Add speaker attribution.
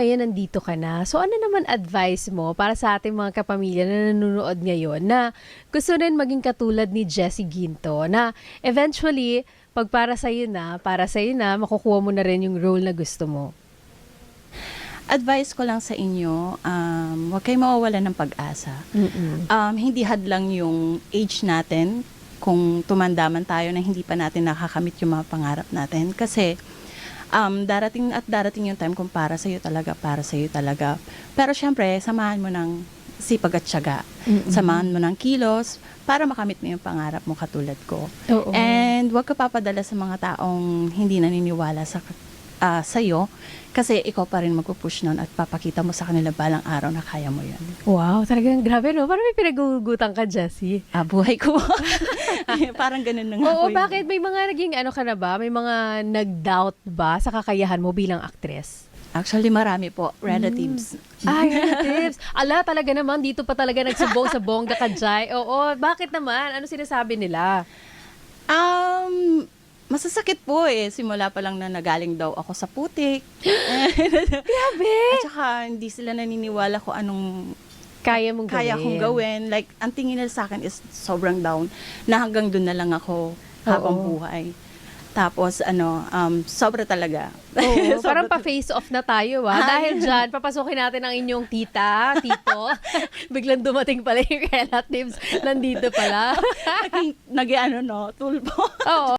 Speaker 1: Ayan, nandito ka na. So ano naman advice mo para sa ating mga kapamilya na nanonood ngayon na gusto rin maging katulad ni Jessie Ginto na eventually, pag para sa'yo na, makukuha mo na rin yung role na gusto mo?
Speaker 2: Advice ko lang sa inyo, huwag kayong mawawalan ng pag-asa.
Speaker 1: Mm.
Speaker 2: Hindi hadlang yung age natin kung tumanda man tayo na hindi pa natin nakakamit yung mga pangarap natin. Kasi darating yung time kung para sa'yo talaga. Pero syempre, samahan mo ng sipag at tiyaga. Samahan mo ng kilos para makamit mo yung pangarap mo katulad ko.
Speaker 1: Oo.
Speaker 2: And huwag ka papadala sa mga taong hindi naniniwala sa'yo kasi ikaw pa rin magpupush nun at papakita mo sa kanila balang araw na kaya mo yun.
Speaker 1: Wow, talagang grabe, no? Parang may pinag-uugutan ka, Jessie.
Speaker 2: Buhay ko. Parang ganun na nga
Speaker 1: Oo,
Speaker 2: po yun.
Speaker 1: bakit? May mga naging ano ka na ba? May mga nag-doubt ba sa kakayahan mo bilang actress?
Speaker 2: Actually, marami po. Relatives.
Speaker 1: Ay, relatives. Ala, talaga naman, dito pa talaga nagsubong sa bongga ka, Jai. Oo, bakit naman? Ano sinasabi nila?
Speaker 2: Masasakit po eh. Simula pa lang na nagaling daw ako sa putik.
Speaker 1: Grabe!
Speaker 2: At saka hindi sila naniniwala ko anong
Speaker 1: Kaya mong gawin.
Speaker 2: kaya kong gawin. Like, ang tingin nila sa akin is sobrang down. Na hanggang doon na lang ako habang buhay. Tapos, sobra talaga.
Speaker 1: Oo, parang
Speaker 2: Sobra
Speaker 1: pa-face off na tayo, Dahil dyan, papasukin natin ang inyong tita, tito. Biglang dumating pala yung relatives. Nandito pala.
Speaker 2: Naging, tulpo.
Speaker 1: Oo.